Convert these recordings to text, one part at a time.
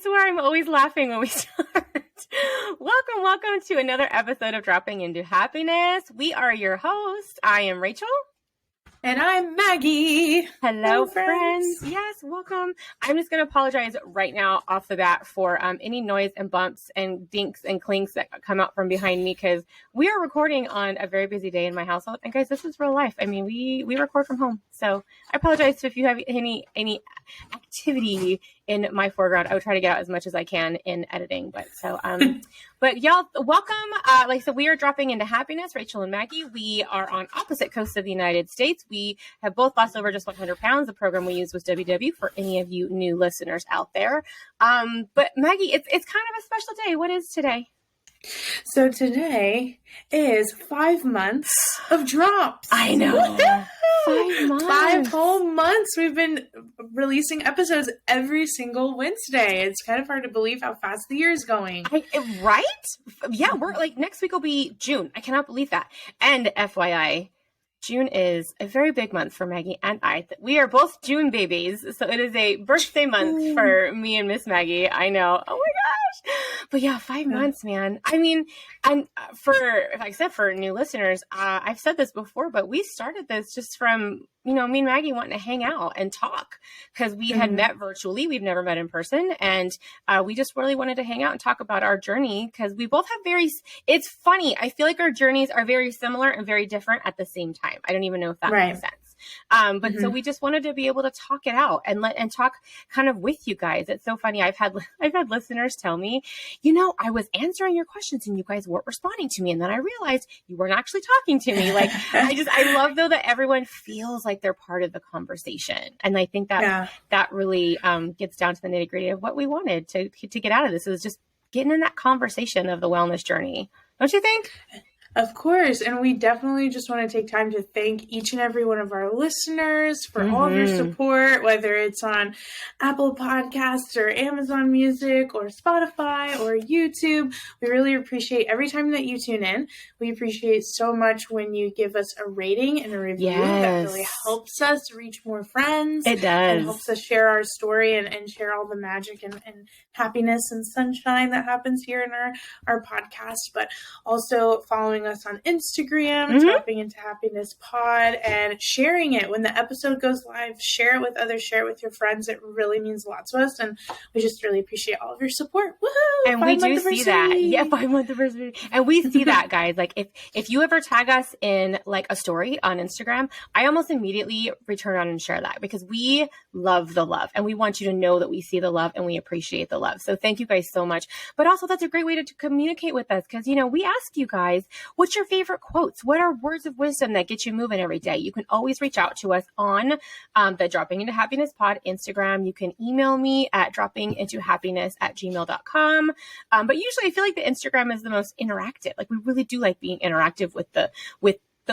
swear I'm always laughing when we start. Welcome to another episode of Dropping Into Happiness. We are your hosts. I am Rachel. And I'm Maggie. Hello, friends. Yes, welcome. I'm just going to apologize right now off the bat for any noise and bumps and dinks and clinks that come out from behind me because we are recording on a very busy day in my household. And guys, this is real life. I mean, we record from home. So I apologize if you have any activity in my foreground. I would try to get out as much as I can in editing. But y'all, welcome. Like I said, we are dropping into happiness, Rachel and Maggie. We are on opposite coasts of the United States. We have both lost over just 100 pounds. The program we used was WW for any of you new listeners out there. But Maggie, it's kind of a special day. What is today? So today is 5 months of drops. I know. 5 months. 5 whole months. We've been releasing episodes every single Wednesday. It's kind of hard to believe how fast the year is going. Right? Yeah, we're like next week will be June. I cannot believe that. And FYI, June is a very big month for Maggie and I. We are both June babies, so it is a birthday month for me and Miss Maggie. I know. Oh my gosh. But yeah, 5 months, man. I mean, and like I said, for new listeners, I've said this before, but we started this just from, me and Maggie wanting to hang out and talk because we had met virtually. We've never met in person. And we just really wanted to hang out and talk about our journey because we both have it's funny. I feel like our journeys are very similar and very different at the same time. I don't even know if that makes sense. But so we just wanted to be able to talk it out and talk kind of with you guys. It's so funny. I've had listeners tell me, I was answering your questions and you guys weren't responding to me. And then I realized you weren't actually talking to me. Like, I love though that everyone feels like they're part of the conversation. And I think that really gets down to the nitty gritty of what we wanted to get out of this. It was just getting in that conversation of the wellness journey. Don't you think? Of course. And we definitely just want to take time to thank each and every one of our listeners for all of your support, whether it's on Apple Podcasts or Amazon Music or Spotify or YouTube. We really appreciate every time that you tune in. We appreciate so much when you give us a rating and a review. Yes. That really helps us reach more friends. It does. And helps us share our story and share all the magic and happiness and sunshine that happens here in our podcast, but also following us on Instagram, Dropping Into Happiness Pod, and sharing it when the episode goes live. Share it with others, share it with your friends. It really means a lot to us, and we just really appreciate all of your support. Woohoo! And we do see that. Yeah, 5 month anniversary. And we see that, guys. Like if you ever tag us in like a story on Instagram, I almost immediately return on and share that because we love the love and we want you to know that we see the love and we appreciate the love. So thank you guys so much. But also that's a great way to communicate with us because, we ask you guys, what's your favorite quotes? What are words of wisdom that get you moving every day? You can always reach out to us on the Dropping Into Happiness Pod Instagram. You can email me at droppingintohappiness@gmail.com. But usually I feel like the Instagram is the most interactive. Like we really do like being interactive with the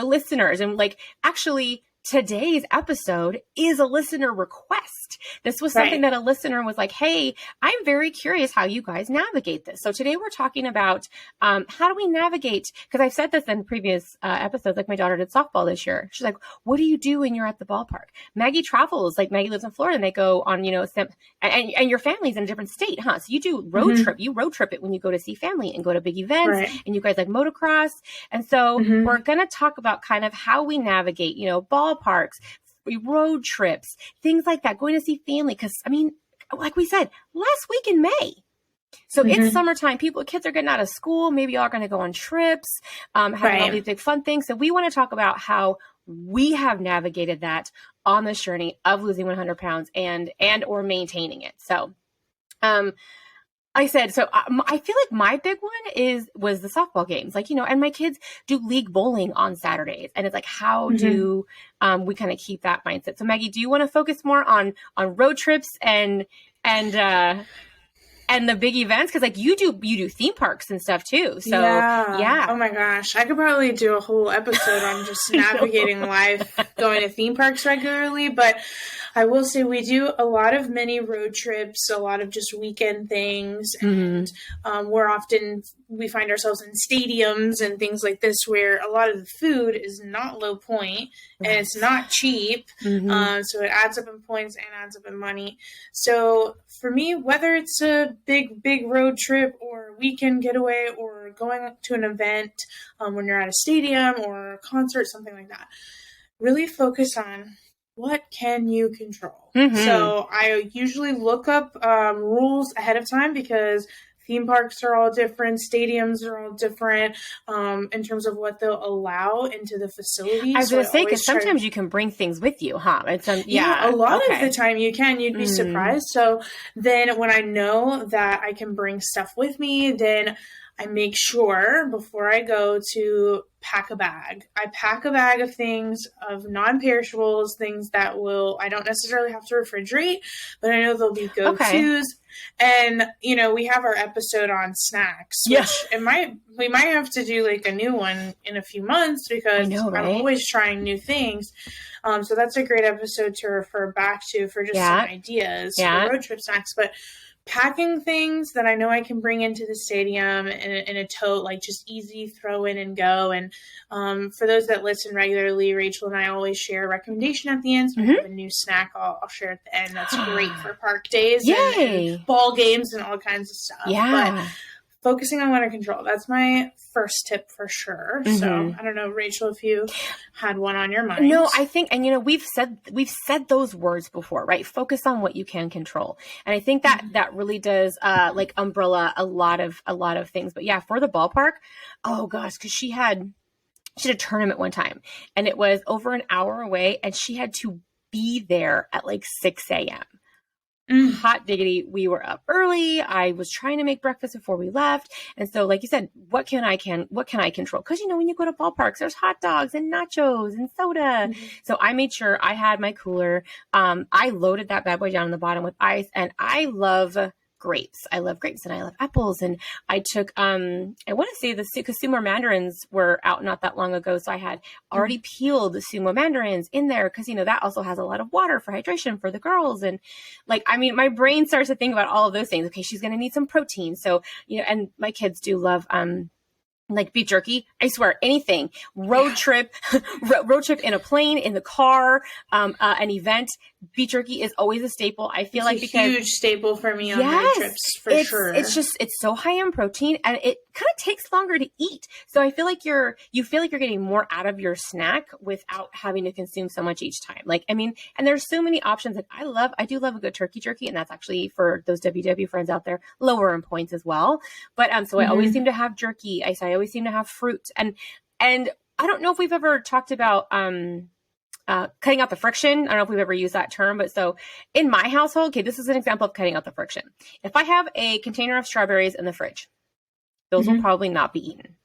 listeners. And like actually today's episode is a listener request. This was something that a listener was like, hey, I'm very curious how you guys navigate this. So today we're talking about how do we navigate? Because I've said this in previous episodes, like my daughter did softball this year. She's like, what do you do when you're at the ballpark? Maggie travels, like Maggie lives in Florida and they go on, and your family's in a different state, huh? So you do road trip. You road trip it when you go to see family and go to big events and you guys like motocross. And so we're going to talk about kind of how we navigate, ballparks, road trips, things like that, going to see family. Because, like we said, last week in May. So it's summertime. Kids are getting out of school. Maybe y'all are going to go on trips, having all these big fun things. So we want to talk about how we have navigated that on this journey of losing 100 pounds and or maintaining it. So, I said, so I feel like my big one was the softball games, like, and my kids do league bowling on Saturdays. And it's like, how do we kind of keep that mindset? So Maggie, do you want to focus more on road trips and the big events? Cause like you do theme parks and stuff too. So yeah. Oh my gosh. I could probably do a whole episode on just navigating life, going to theme parks regularly, but I will say we do a lot of mini road trips, a lot of just weekend things, and we find ourselves in stadiums and things like this where a lot of the food is not low point and it's not cheap, so it adds up in points and adds up in money. So for me, whether it's a big road trip or a weekend getaway or going to an event when you're at a stadium or a concert, something like that, really focus on what can you control? So I usually look up rules ahead of time because theme parks are all different, stadiums are all different in terms of what they'll allow into the facility. I was going to say, because sometimes you can bring things with you, huh? It's, a lot of the time you can. You'd be surprised. So then when I know that I can bring stuff with me, then I make sure before I go to pack a bag. I pack a bag of things, of non-perishables, things that I don't necessarily have to refrigerate, but I know they'll be go-tos. Okay. And, we have our episode on snacks, which we might have to do like a new one in a few months because I'm always trying new things. So that's a great episode to refer back to for just some ideas for road trip snacks. But packing things that I know I can bring into the stadium in a tote, like just easy throw in and go. And for those that listen regularly, Rachel and I always share a recommendation at the end. So we have a new snack I'll share at the end. That's great for park days and ball games and all kinds of stuff. Yeah. But focusing on winter control, that's my first tip for sure. So I don't know, Rachel, if you had one on your mind. No, I think, and we've said those words before, right? Focus on what you can control. And I think that really does like umbrella a lot of things. But yeah, for the ballpark, oh gosh, because she had a tournament one time and it was over an hour away and she had to be there at like 6 a.m. Hot diggity. We were up early. I was trying to make breakfast before we left. And so, like you said, what can I control? Because, when you go to ballparks, there's hot dogs and nachos and soda. So I made sure I had my cooler. I loaded that bad boy down on the bottom with ice, and I love grapes. I love grapes and I love apples. And I took, I want to say because sumo mandarins were out not that long ago. So I had already peeled the sumo mandarins in there because, that also has a lot of water for hydration for the girls. And my brain starts to think about all of those things. Okay, she's going to need some protein. So, and my kids do love, like beef jerky, I swear, anything, road trip in a plane, in the car, an event, beef jerky is always a staple. I feel because a huge staple for me on road trips for sure. It's so high in protein and it kind of takes longer to eat. So I feel like you feel like you're getting more out of your snack without having to consume so much each time. And there's so many options that I do love a good turkey jerky. And that's actually for those WW friends out there, lower in points as well. But, so I always seem to have jerky. I always seem to have fruit and I don't know if we've ever talked about, cutting out the friction. I don't know if we've ever used that term, but so in my household, okay, this is an example of cutting out the friction. If I have a container of strawberries in the fridge, those will probably not be eaten.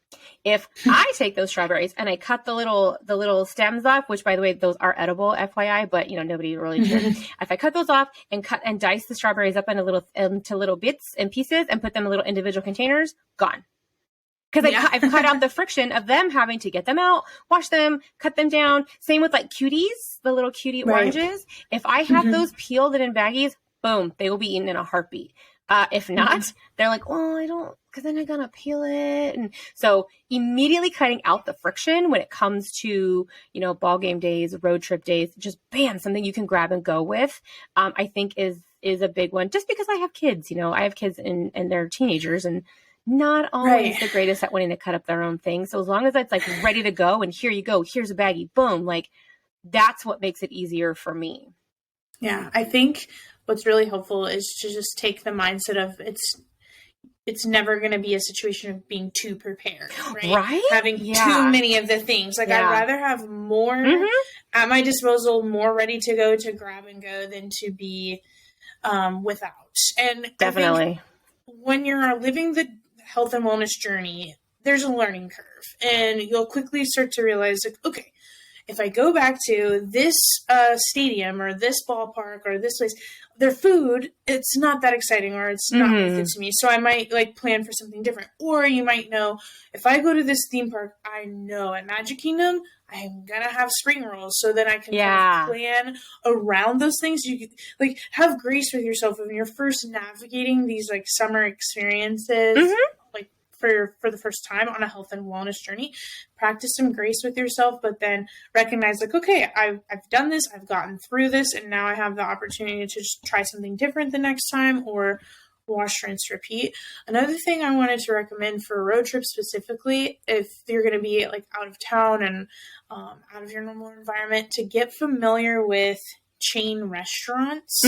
If I take those strawberries and I cut the little stems off, which by the way, those are edible, FYI, but nobody really cares. If I cut those off and cut and dice the strawberries up into little bits and pieces and put them in little individual containers, gone. Because I've cut out the friction of them having to get them out, wash them, cut them down. Same with like cuties, the little cutie oranges. If I have those peeled and in baggies, boom, they will be eaten in a heartbeat. If not, they're like, well, I don't, because then I gotta peel it. And so immediately cutting out the friction when it comes to, ball game days, road trip days, just bam, something you can grab and go with, I think is a big one. Just because I have kids, I have kids and they're teenagers and not always the greatest at wanting to cut up their own things. So as long as it's like ready to go and here you go, here's a baggie, boom, like that's what makes it easier for me. Yeah. I think what's really helpful is to just take the mindset of it's never going to be a situation of being too prepared, right? Having too many of the things. Like I'd rather have more at my disposal, more ready to go to grab and go than to be without. And definitely when you're living the health and wellness journey, there's a learning curve and you'll quickly start to realize like, okay, if I go back to this stadium or this ballpark or this place, their food, it's not that exciting or it's not worth it to me. So I might like plan for something different. Or you might know, if I go to this theme park, I know at Magic Kingdom, I'm going to have spring rolls. So then I can kind of plan around those things. You could like have grace with yourself when you're first navigating these like summer experiences, like for the first time on a health and wellness journey. Practice some grace with yourself, but then recognize like, okay, I've done this, I've gotten through this, and now I have the opportunity to just try something different the next time, or wash, rinse, repeat. Another thing I wanted to recommend for a road trip specifically, if you're going to be like out of town and out of your normal environment, to get familiar with chain restaurants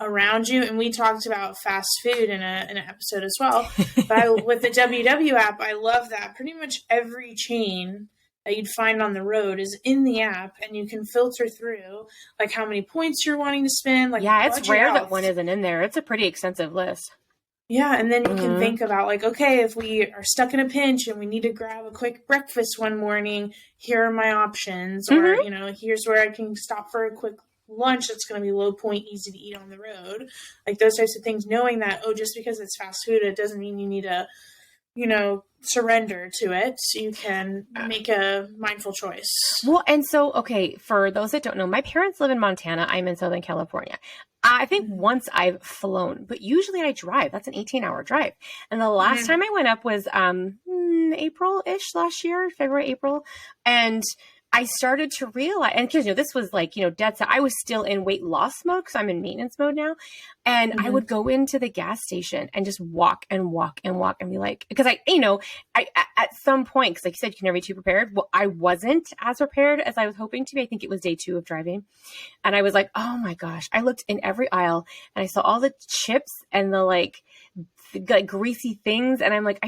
around you. And we talked about fast food in an episode as well. But with the WW app, I love that pretty much every chain that you'd find on the road is in the app, and you can filter through like how many points you're wanting to spend. Like, it's rare that one isn't in there. It's a pretty extensive list. Yeah, and then you can think about like, okay, if we are stuck in a pinch and we need to grab a quick breakfast one morning, here are my options. Or, you know, here's where I can stop for a quick lunch that's going to be low point, easy to eat on the road. Like those types of things, knowing that, just because it's fast food, it doesn't mean you need to, you know, surrender to it. You can make a mindful choice. Well, and so, okay, for those that don't know, my parents live in Montana. I'm in Southern California. I think once I've flown, but usually I drive. That's an 18-hour drive. And the last time I went up was April-ish last year, February, April. And I started to realize, and because, you know, this was like, you know, dead set. I was still in weight loss mode because I'm in maintenance mode now. And I would go into the gas station and just walk and walk and walk and be like, because I, you know, I at some point, because like you said, you can never be too prepared. Well, I wasn't as prepared as I was hoping to be. I think it was day 2 of driving. And I was like, oh my gosh, I looked in every aisle and I saw all the chips and the like greasy things. And I'm like,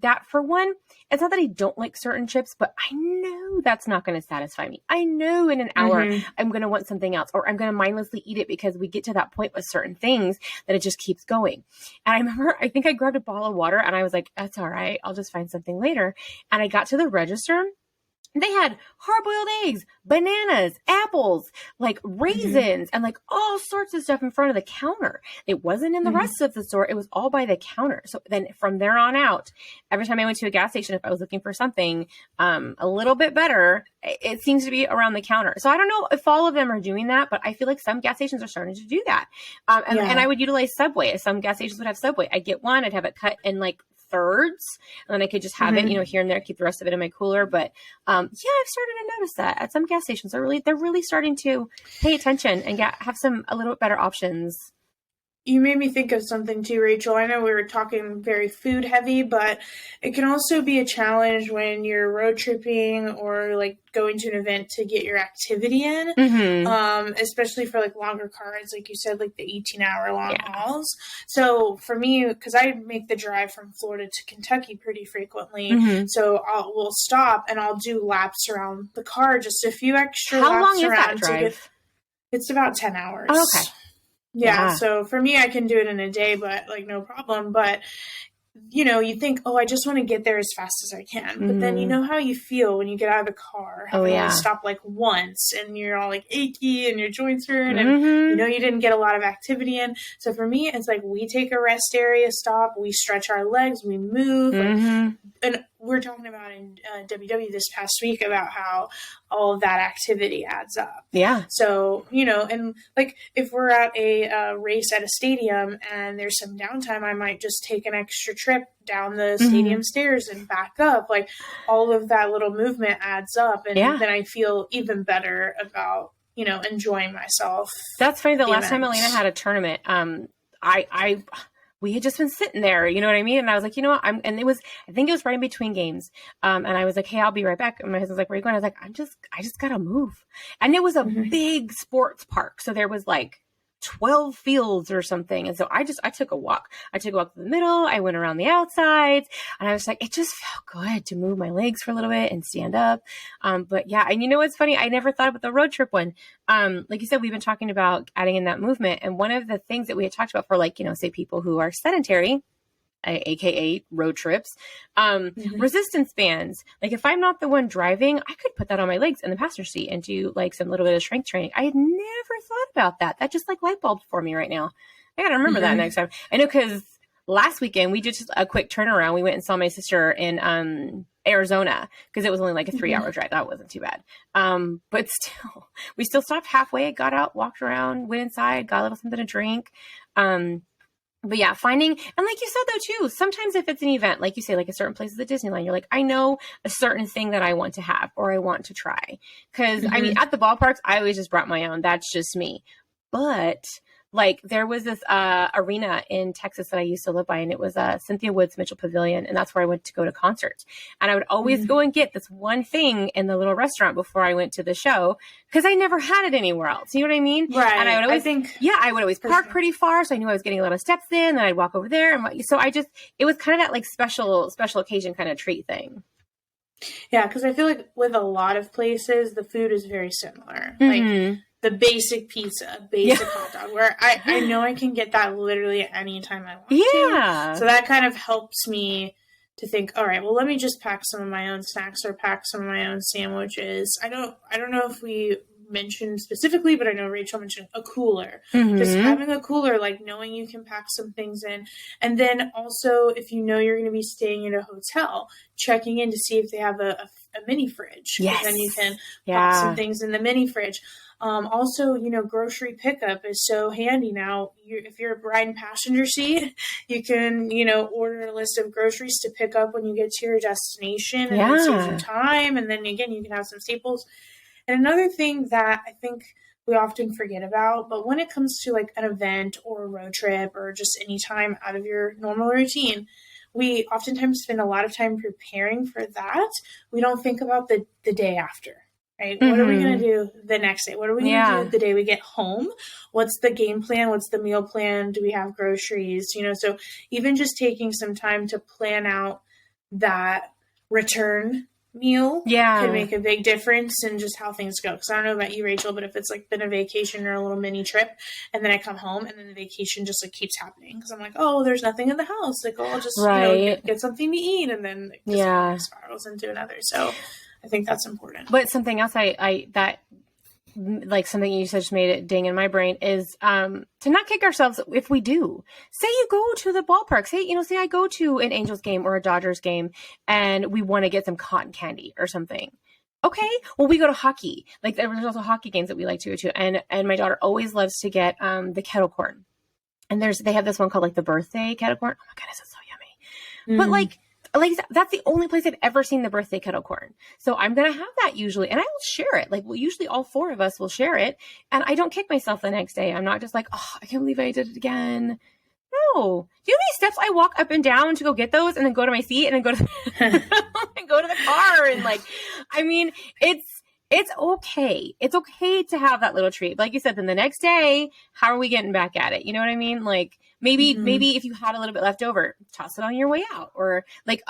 that for one, it's not that I don't like certain chips, but I know that's not going to satisfy me. I know in an hour I'm going to want something else, or I'm going to mindlessly eat it because we get to that point with certain things that it just keeps going. And I remember, I think I grabbed a bottle of water and I was like, that's all right. I'll just find something later. And I got to the register. They had hard-boiled eggs, bananas, apples, like raisins, and like all sorts of stuff in front of the counter. It wasn't in the rest of the store. It was all by the counter. So then from there on out, every time I went to a gas station, if I was looking for something a little bit better, it seems to be around the counter. So I don't know if all of them are doing that, but I feel like some gas stations are starting to do that. And I would utilize Subway. Some gas stations would have Subway. I'd get one. I'd have it cut in like thirds, and then I could just have it, you know, here and there, keep the rest of it in my cooler. But I've started to notice that at some gas stations, they're really starting to pay attention and have a little bit better options. You made me think of something too, Rachel. I know we were talking very food heavy, but it can also be a challenge when you're road tripping or like going to an event to get your activity in, especially for like longer car rides, like you said, like the 18-hour long hauls. So for me, because I make the drive from Florida to Kentucky pretty frequently, so we'll stop and I'll do laps around the car, just a few extra laps How long is around that drive? It's about 10 hours. Oh, okay. Yeah, so for me, I can do it in a day, but like no problem. But you know, you think, I just want to get there as fast as I can. But then you know how you feel when you get out of the car, having to stop like once and you're all like achy and your joints hurt and you know you didn't get a lot of activity in. So for me, it's like we take a rest area stop, we stretch our legs, we move. Like, and we're talking about in WW this past week about how all of that activity adds up. Yeah. So, you know, and like if we're at a race at a stadium and there's some downtime, I might just take an extra trip down the stadium stairs and back up. Like all of that little movement adds up. And then I feel even better about, you know, enjoying myself. That's funny. The last time Elena had a tournament, we had just been sitting there, you know what I mean? And I was like, you know what? I think it was right in between games. And I was like, hey, I'll be right back. And my husband's like, where are you going? I was like, I just got to move. And it was a big sports park. So there was like 12 fields or something. And so I took a walk. I took a walk to the middle. I went around the outsides and I was like, it just felt good to move my legs for a little bit and stand up. But yeah. And you know, what's funny? I never thought about the road trip one. Like you said, we've been talking about adding in that movement. And one of the things that we had talked about for like, you know, say people who are sedentary AKA road trips, resistance bands. Like if I'm not the one driving, I could put that on my legs in the passenger seat and do like some little bit of strength training. I had never thought about that. That just like light bulbed for me right now. I got to remember that next time. I know, because last weekend we did just a quick turnaround. We went and saw my sister in Arizona, because it was only like a 3-hour drive. That wasn't too bad. But still, we still stopped halfway, got out, walked around, went inside, got a little something to drink. But yeah, finding, and like you said though too, sometimes if it's an event, like you say, like a certain place at Disneyland, you're like, I know a certain thing that I want to have or I want to try. Cause I mean, at the ballparks, I always just brought my own. That's just me. But like there was this arena in Texas that I used to live by, and it was Cynthia Woods Mitchell Pavilion, and that's where I went to go to concerts. And I would always go and get this one thing in the little restaurant before I went to the show, because I never had it anywhere else. You know what I mean? Right. And I would always I would always park pretty far, so I knew I was getting a lot of steps in. Then I'd walk over there, and so it was kind of that like special occasion kind of treat thing. Yeah, because I feel like with a lot of places, the food is very similar. Like the basic pizza, basic hot dog, where I know I can get that literally anytime I want to. So that kind of helps me to think, all right, well, let me just pack some of my own snacks or pack some of my own sandwiches. I don't know if we mentioned specifically, but I know Rachel mentioned a cooler. Just having a cooler, like knowing you can pack some things in. And then also, if you know you're going to be staying in a hotel, checking in to see if they have a mini fridge. Yes. Then you can pop some things in the mini fridge. Also, grocery pickup is so handy now. If you're riding passenger seat, you can, order a list of groceries to pick up when you get to your destination, and it saves you time. And then again, you can have some staples. And another thing that I think we often forget about, but when it comes to like an event or a road trip or just any time out of your normal routine, we oftentimes spend a lot of time preparing for that. We don't think about the day after. Right? What are we going to do the next day? What are we going to do the day we get home? What's the game plan? What's the meal plan? Do we have groceries? So even just taking some time to plan out that return meal can make a big difference in just how things go. Because I don't know about you, Rachel, but if it's like been a vacation or a little mini trip, and then I come home and then the vacation just like keeps happening, because I'm like, oh, there's nothing in the house. Like, oh, I'll just get something to eat, and then it just spirals into another. So I think that's important. But something else like something you said just made it ding in my brain is to not kick ourselves if we do. Say you go to the ballpark. Say I go to an Angels game or a Dodgers game and we want to get some cotton candy or something. Okay, well, we go to hockey. Like there's also hockey games that we like to go to, and my daughter always loves to get the kettle corn. And they have this one called like the birthday kettle corn. Oh my goodness, it's so yummy. But like that's the only place I've ever seen the birthday kettle corn. So I'm going to have that usually, and I will share it. Like, well, usually all 4 of us will share it, and I don't kick myself the next day. I'm not just like, oh, I can't believe I did it again. No. Do you know how many steps I walk up and down to go get those, and then go to my seat, and then go to and go to the car, and like, I mean, it's okay. It's okay to have that little treat. Like you said, then the next day, how are we getting back at it? You know what I mean? Like maybe if you had a little bit left over, toss it on your way out. Or like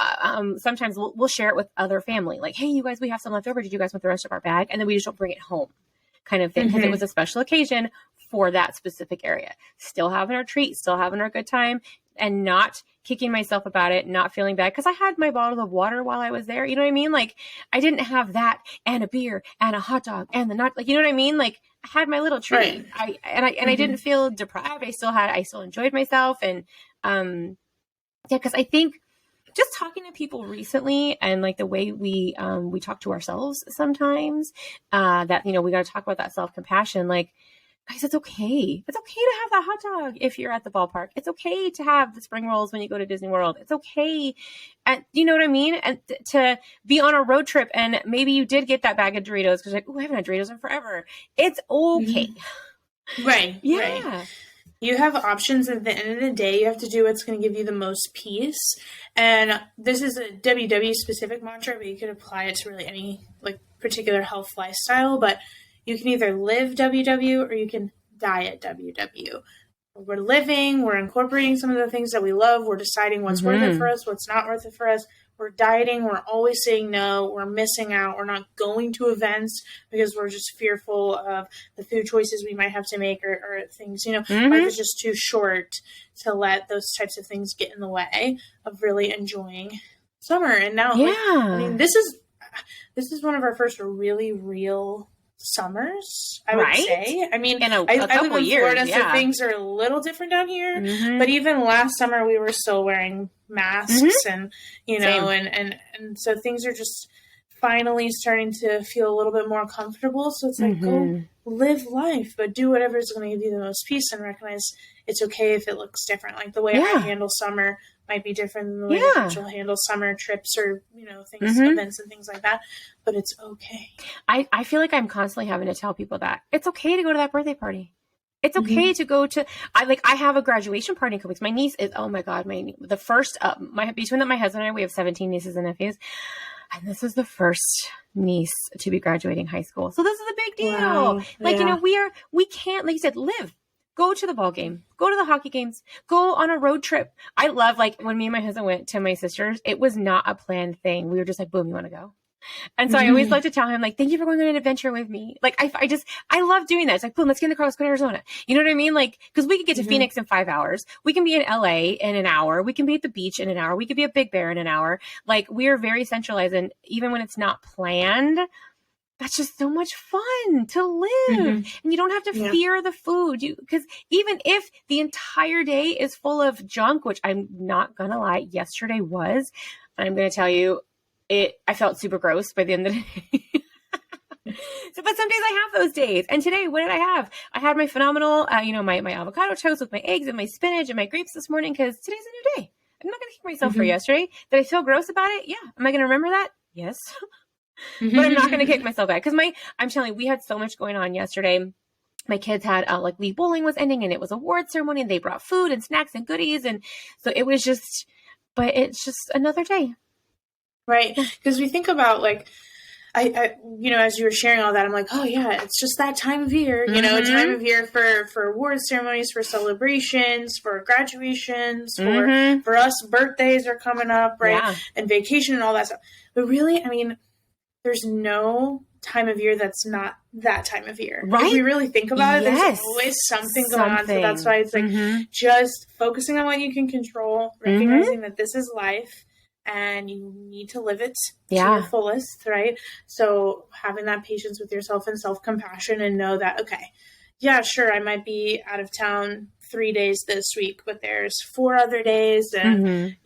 sometimes we'll share it with other family. Like, hey, you guys, we have some left over. Did you guys want the rest of our bag? And then we just don't bring it home, kind of thing. Because it was a special occasion for that specific area. Still having our treat, still having our good time, and not kicking myself about it, not feeling bad, because I had my bottle of water while I was there. You know what I mean? Like I didn't have that and a beer and a hot dog and like, you know what I mean? Like I had my little treat. Right. I didn't feel deprived. I still enjoyed myself. And because I think just talking to people recently, and like the way we talk to ourselves sometimes, that, we got to talk about that self-compassion. Like, guys, it's okay. It's okay to have that hot dog if you're at the ballpark. It's okay to have the spring rolls when you go to Disney World. It's okay. And you know what I mean? And to be on a road trip, and maybe you did get that bag of Doritos because like, oh, I haven't had Doritos in forever. It's okay. Right. Yeah. Right. You have options. At the end of the day, you have to do what's going to give you the most peace. And this is a WW specific mantra, but you could apply it to really any like particular health lifestyle. But you can either live WW or you can die at WW. We're living, we're incorporating some of the things that we love. We're deciding what's worth it for us, what's not worth it for us. we're dieting, we're always saying no, we're missing out, we're not going to events because we're just fearful of the food choices we might have to make or things, life is just too short to let those types of things get in the way of really enjoying summer. And now, this is one of our first really real summers, I would say. I mean, in I live in Florida, so things are a little different down here. But even last summer, we were still wearing masks, and and so things are just finally starting to feel a little bit more comfortable. So it's like, go live life, but do whatever is going to give you the most peace, and recognize it's okay if it looks different. Like the way I handle summer might be different than the way that you'll handle summer trips or, things, events and things like that. But it's okay. I feel like I'm constantly having to tell people that it's okay to go to that birthday party. It's okay to go to, I have a graduation party in a couple weeks. My niece is, oh my God, the first, between my husband and I, we have 17 nieces and nephews. And this is the first niece to be graduating high school. So this is a big deal. Wow. We can't, like you said, live. Go to the ball game, go to the hockey games, go on a road trip. I love, when me and my husband went to my sister's, it was not a planned thing. We were just like, boom, you want to go? And so I always love to tell him, thank you for going on an adventure with me. I love doing that. It's like, boom, let's get in the car, let's go to Arizona. You know what I mean? Cause we could get to Phoenix in 5 hours. We can be in LA in an hour. We can be at the beach in an hour. We could be at Big Bear in an hour. We are very centralized. And even when it's not planned, that's just so much fun to live. And you don't have to fear the food. Because even if the entire day is full of junk, which I'm not going to lie, yesterday was, I'm going to tell you, I felt super gross by the end of the day. But some days I have those days. And today, what did I have? I had my phenomenal, my avocado toast with my eggs and my spinach and my grapes this morning, because today's a new day. I'm not going to kick myself for yesterday. Did I feel gross about it? Yeah. Am I going to remember that? Yes. But I'm not going to kick myself back, because I'm telling you, we had so much going on yesterday. My kids had league bowling was ending, and it was award ceremony, and they brought food and snacks and goodies. And so it was but it's just another day. Right. Because we think about I as you were sharing all that, I'm like, oh yeah, it's just that time of year, time of year for award ceremonies, for celebrations, for graduations, for us, birthdays are coming up, right? Yeah. And vacation and all that stuff. But really, there's no time of year that's not that time of year. Right? If we really think about it, there's always something going on. So that's why it's just focusing on what you can control, recognizing that this is life and you need to live it to the fullest, right? So having that patience with yourself and self-compassion, and know that, okay, yeah, sure, I might be out of town 3 days this week, but there's 4 other days, and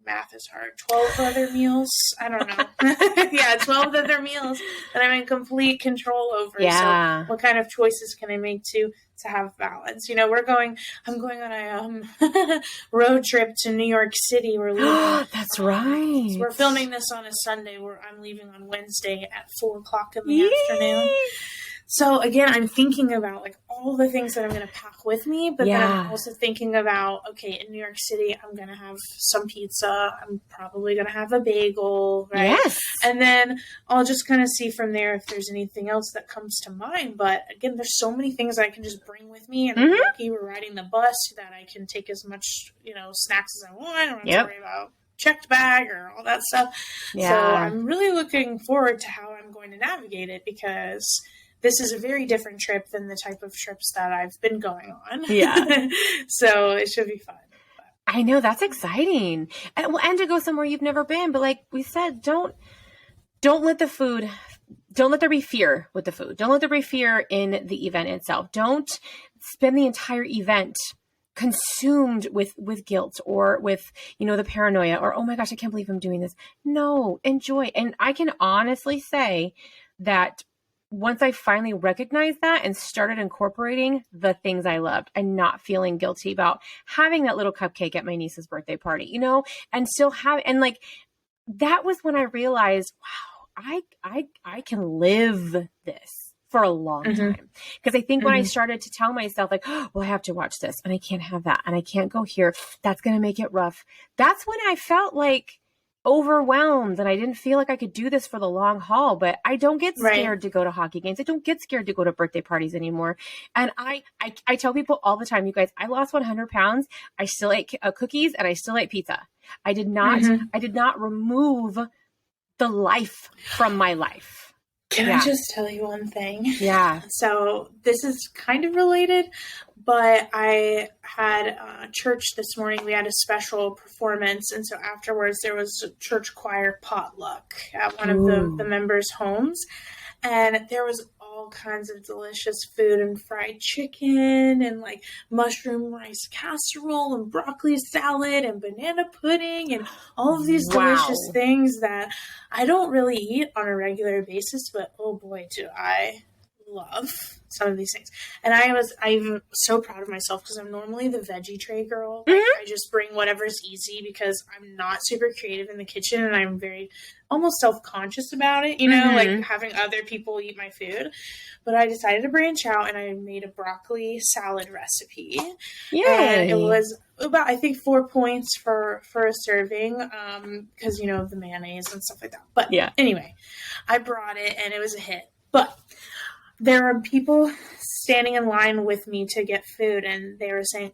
math is hard. 12 other meals. I don't know. 12 other meals that I'm in complete control over. Yeah. So what kind of choices can I make to have balance? I'm going on a road trip to New York City. We're leaving. That's right. We're filming this on a Sunday, where I'm leaving on Wednesday at 4:00 in the afternoon. So again, I'm thinking about all the things that I'm going to pack with me, but then I'm also thinking about, okay, in New York City, I'm going to have some pizza. I'm probably going to have a bagel, right? Yes. And then I'll just kind of see from there if there's anything else that comes to mind. But again, there's so many things I can just bring with me. And I'm lucky we're riding the bus that I can take as much, snacks as I want. I don't have to worry about checked bag or all that stuff. Yeah. So I'm really looking forward to how I'm going to navigate it, because this is a very different trip than the type of trips that I've been going on. Yeah. So it should be fun. I know, that's exciting. And to go somewhere you've never been. But like we said, don't let there be fear with the food. Don't let there be fear in the event itself. Don't spend the entire event consumed with guilt or with, the paranoia, or, oh my gosh, I can't believe I'm doing this. No, enjoy. And I can honestly say that once I finally recognized that and started incorporating the things I loved and not feeling guilty about having that little cupcake at my niece's birthday party, and still that was when I realized, wow, I can live this for a long time. Because I think when I started to tell myself well, I have to watch this and I can't have that and I can't go here, that's going to make it rough. That's when I felt like overwhelmed and I didn't feel like I could do this for the long haul, but I don't get Right. scared to go to hockey games. I don't get scared to go to birthday parties anymore. And I tell people all the time, you guys, I lost 100 pounds. I still ate cookies and I still ate pizza. I did not remove the life from my life. Can I just tell you one thing? Yeah. So this is kind of related, but I had church this morning. We had a special performance. And so afterwards there was a church choir potluck at one of the members' homes. And there was all kinds of delicious food and fried chicken and like mushroom rice casserole and broccoli salad and banana pudding and all of these delicious things that I don't really eat on a regular basis, but oh boy, do I love some of these things. And I'm so proud of myself because I'm normally the veggie tray girl. Like, I just bring whatever's easy because I'm not super creative in the kitchen and I'm very almost self-conscious about it, you know, like having other people eat my food. But I decided to branch out and I made a broccoli salad recipe. Yay. And it was about, I think, 4 points for a serving because, you know, of the mayonnaise and stuff like that. But anyway, I brought it and it was a hit. But there were people standing in line with me to get food, and they were saying,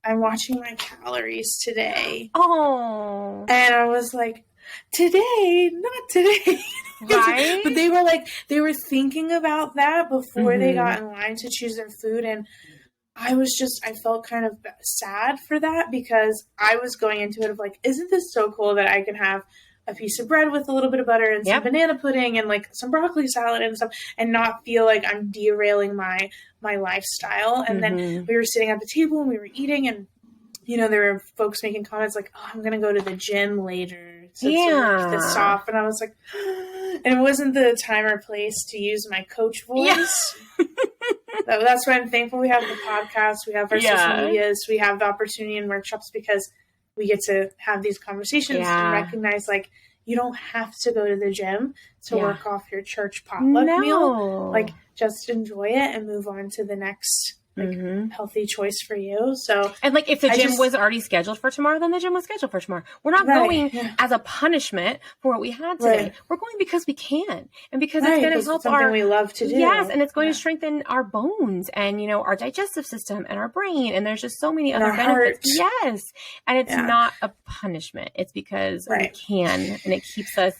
I'm watching my calories today. Oh. And I was like, today, not today. Right? But they were thinking about that before they got in line to choose their food. And I felt kind of sad for that because I was going into it of like, isn't this so cool that I can have a piece of bread with a little bit of butter and some banana pudding and like some broccoli salad and stuff and not feel like I'm derailing my lifestyle. And then we were sitting at the table and we were eating and, you know, there were folks making comments like, oh, I'm going to go to the gym later to work this off. And I was like, and it wasn't the time or place to use my coach voice. That's why I'm thankful we have the podcast. We have our social medias. We have the opportunity in workshops because we get to have these conversations and recognize like you don't have to go to the gym to work off your church potluck meal. Like just enjoy it and move on to the next healthy choice for you. So, and like if the gym was already scheduled for tomorrow, then the gym was scheduled for tomorrow. We're not going as a punishment for what we had today. We're going because we can and because it's going to help something we love to do. Yes, and it's going to strengthen our bones and, you know, our digestive system and our brain. And there's just so many other benefits. Yes, and it's not a punishment. It's because we can, and it keeps us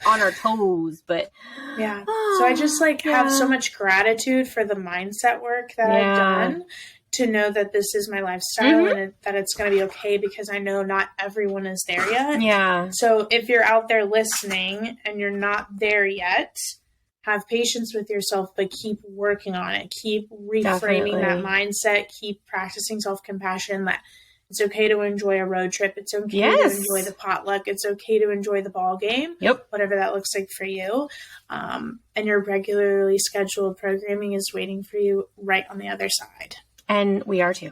on our toes. But so I just like have so much gratitude for the mindset work that I've done to know that this is my lifestyle and that it's going to be okay because I know not everyone is there yet. So if you're out there listening and you're not there yet, have patience with yourself, but keep working on it. Keep reframing that mindset. Keep practicing self-compassion. That it's okay to enjoy a road trip. It's okay to enjoy the potluck. It's okay to enjoy the ball game, whatever that looks like for you. And your regularly scheduled programming is waiting for you right on the other side. And we are too.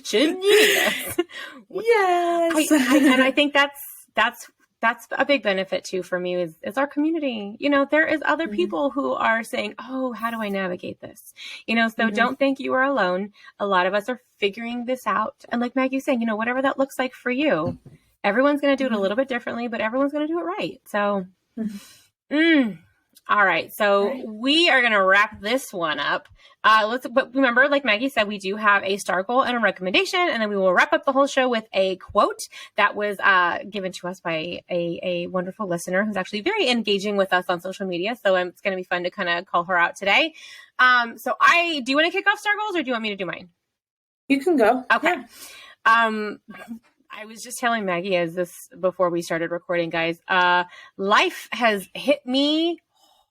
Shouldn't you? Yes. And I think that's a big benefit too for me is our community. You know, there is other people who are saying, oh, how do I navigate this? You know, so don't think you are alone. A lot of us are figuring this out. And like Maggie was saying, you know, whatever that looks like for you, everyone's going to do it a little bit differently, but everyone's going to do it right. So, all right. So we are going to wrap this one up. But remember, like Maggie said, we do have a star goal and a recommendation, and then we will wrap up the whole show with a quote that was given to us by a wonderful listener who's actually very engaging with us on social media. So it's going to be fun to kind of call her out today. Do you want to kick off star goals or do you want me to do mine? You can go. Okay. I was just telling Maggie before we started recording, guys, life has hit me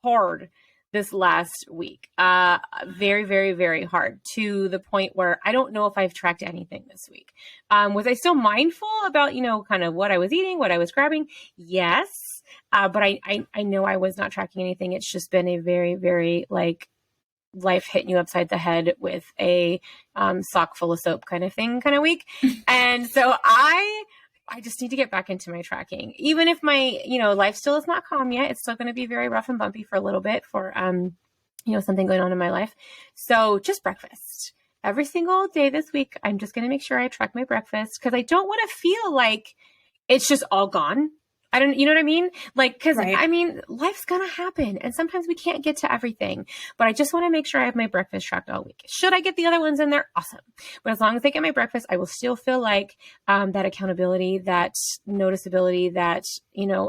hard this last week. Very, very, very hard, to the point where I don't know if I've tracked anything this week. Was I still mindful about, you know, kind of what I was eating, what I was grabbing? Yes. But I know I was not tracking anything. It's just been a very, very like life hitting you upside the head with a sock full of soap kind of week. And so I just need to get back into my tracking. Even if my, you know, life still is not calm yet, it's still going to be very rough and bumpy for a little bit for, you know, something going on in my life. So just breakfast. Every single day this week, I'm just going to make sure I track my breakfast because I don't want to feel like it's just all gone. You know what I mean? Like, cause Right. I mean, life's gonna happen and sometimes we can't get to everything, but I just want to make sure I have my breakfast tracked all week. Should I get the other ones in there? Awesome. But as long as I get my breakfast, I will still feel like, that accountability, that noticeability, that,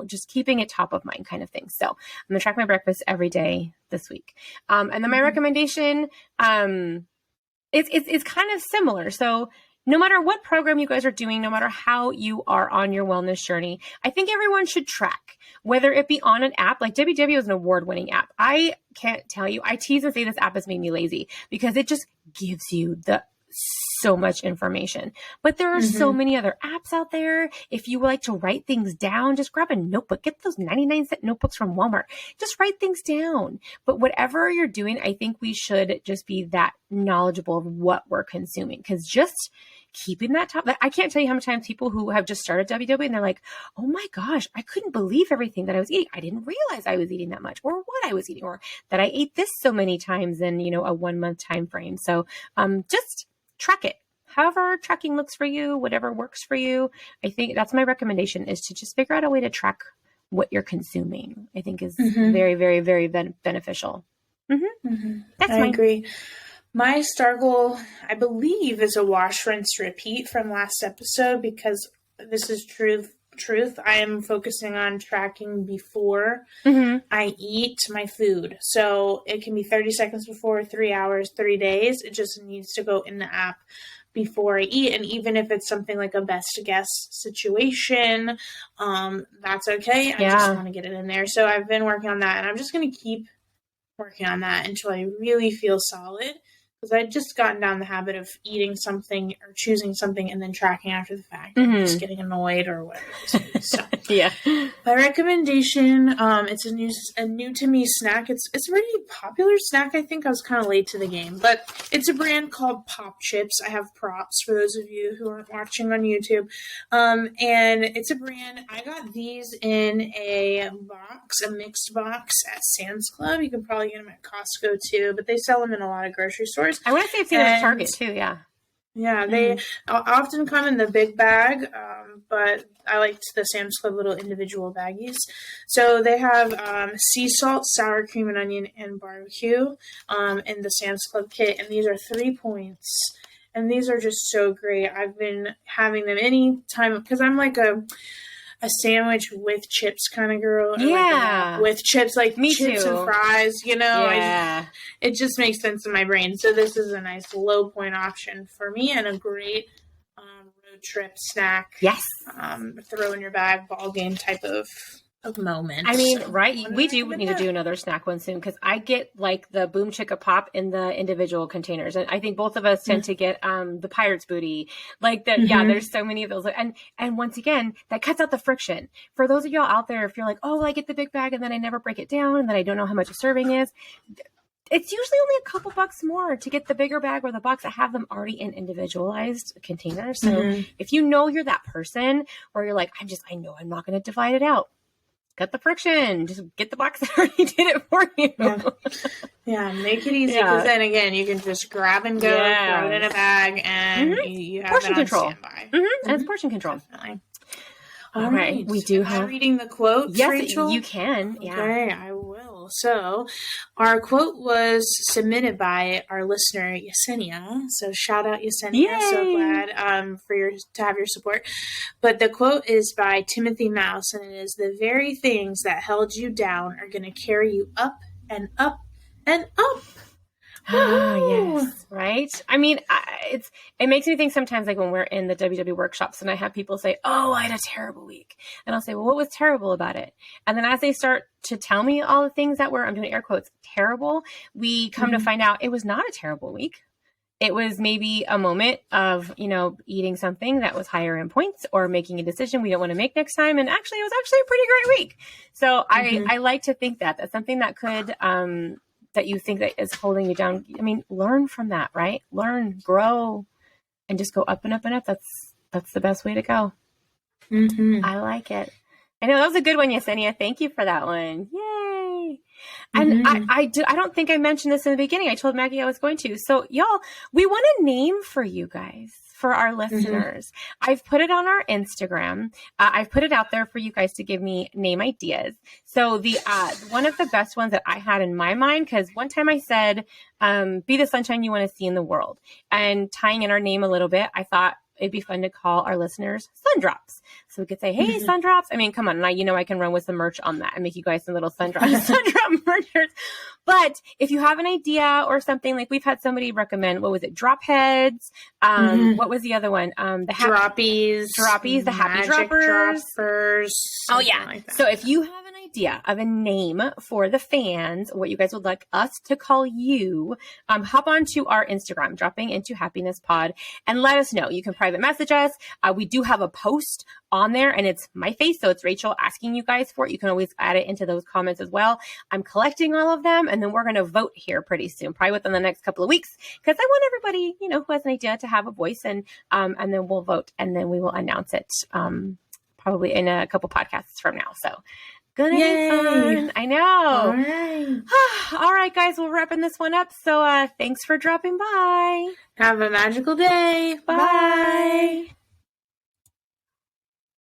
just keeping it top of mind kind of thing. So I'm going to track my breakfast every day this week. And then my recommendation, it's kind of similar. So no matter what program you guys are doing, no matter how you are on your wellness journey, I think everyone should track, whether it be on an app. Like WW is an award-winning app. I can't tell you, I tease and say this app has made me lazy because it just gives you so much information. But there are so many other apps out there. If you would like to write things down, just grab a notebook. Get those 99-cent notebooks from Walmart. Just write things down. But whatever you're doing, I think we should just be that knowledgeable of what we're consuming. Because just keeping that top, I can't tell you how many times people who have just started WW and they're like, oh my gosh, I couldn't believe everything that I was eating. I didn't realize I was eating that much, or what I was eating, or that I ate this so many times in, a 1 month time frame. So just track it. However tracking looks for you, whatever works for you. I think that's my recommendation, is to just figure out a way to track what you're consuming. I think is very, very, very beneficial. That's I agree. My STAR goal, I believe, is a wash, rinse, repeat from last episode, because this is truth. I am focusing on tracking before I eat my food. So it can be 30 seconds before, 3 hours, 3 days. It just needs to go in the app before I eat. And even if it's something like a best guess situation, that's okay. I just want to get it in there. So I've been working on that, and I'm just going to keep working on that until I really feel solid. Because I'd just gotten down the habit of eating something or choosing something and then tracking after the fact, and just getting annoyed or whatever. So, yeah. My recommendation, it's a new to me snack. It's a really popular snack. I think I was kind of late to the game, but it's a brand called Pop Chips. I have props for those of you who aren't watching on YouTube. And it's a brand. I got these in a mixed box at Sam's Club. You can probably get them at Costco too, but they sell them in a lot of grocery stores. I want to say I've seen them at Target too, yeah. Yeah, they often come in the big bag, but I liked the Sam's Club little individual baggies. So they have sea salt, sour cream and onion, and barbecue in the Sam's Club kit, and these are 3 points. And these are just so great. I've been having them any time, because I'm like a sandwich with chips kind of girl. Yeah. Like with chips, like Me chips too. and fries, Yeah. It just makes sense in my brain. So this is a nice low point option for me, and a great road trip snack. Yes. Throw in your bag, ball game type of moment. I mean, so, right. We need to do another snack one soon, because I get like the Boom Chicka Pop in the individual containers. And I think both of us tend to get the Pirate's Booty. Like that. Yeah, there's so many of those. And once again, that cuts out the friction. For those of y'all out there, if you're like, oh, I get the big bag and then I never break it down and then I don't know how much a serving is, it's usually only a couple bucks more to get the bigger bag or the box that have them already in individualized containers. So if you know you're that person where you're like, I know I'm not going to divide it out. Cut the friction. Just get the box that already did it for you. Yeah, make it easy, because then again, you can just grab and go, throw it in a bag, and you have portion it on control. standby. And it's portion control. Definitely. All right. We do have reading the quote. Yes, Rachel? you can. Yeah. Okay, I will. So, our quote was submitted by our listener Yesenia. So, shout out Yesenia. Yay! So glad to have your support. But the quote is by Timothy Mouse, and it is, "The very things that held you down are going to carry you up and up and up." Oh, yes. Right. I mean, it makes me think sometimes, like when we're in the WW workshops and I have people say, oh, I had a terrible week. And I'll say, well, what was terrible about it? And then as they start to tell me all the things that were, I'm doing air quotes, terrible, we come to find out it was not a terrible week. It was maybe a moment of, eating something that was higher in points or making a decision we don't want to make next time. And actually, it was actually a pretty great week. So I like to think that that's something that could, that you think that is holding you down. I mean, learn from that, right? Learn, grow, and just go up and up and up. That's the best way to go. I like it. I know that was a good one, Yesenia. Thank you for that one. Yay. And I don't think I mentioned this in the beginning. I told Maggie I was going to. So y'all, we want a name for you guys for our listeners. I've put it on our Instagram. I've put it out there for you guys to give me name ideas. So the one of the best ones that I had in my mind, because one time I said, be the sunshine you want to see in the world. And tying in our name a little bit, I thought it'd be fun to call our listeners Sun Drops. So we could say, hey, Sun Drops. I mean, come on. And I can run with some merch on that and make you guys some little Sun Drop merchers. But if you have an idea or something, like we've had somebody recommend, what was it? Drop heads. What was the other one? The Droppies, the happy droppers. Oh yeah. Like that. So if you have an idea of a name for the fans, what you guys would like us to call you, hop onto our Instagram, Dropping Into Happiness Pod, and let us know. You can private message us. We do have a post on there, and it's my face, so it's Rachel asking you guys for it. You can always add it into those comments as well. I'm collecting all of them, and then we're going to vote here pretty soon, probably within the next couple of weeks, because I want everybody, who has an idea to have a voice, and then we'll vote, and then we will announce it probably in a couple podcasts from now. So gonna be fun. I know. All right. All right, guys, we're wrapping this one up. So thanks for dropping by. Have a magical day. Bye.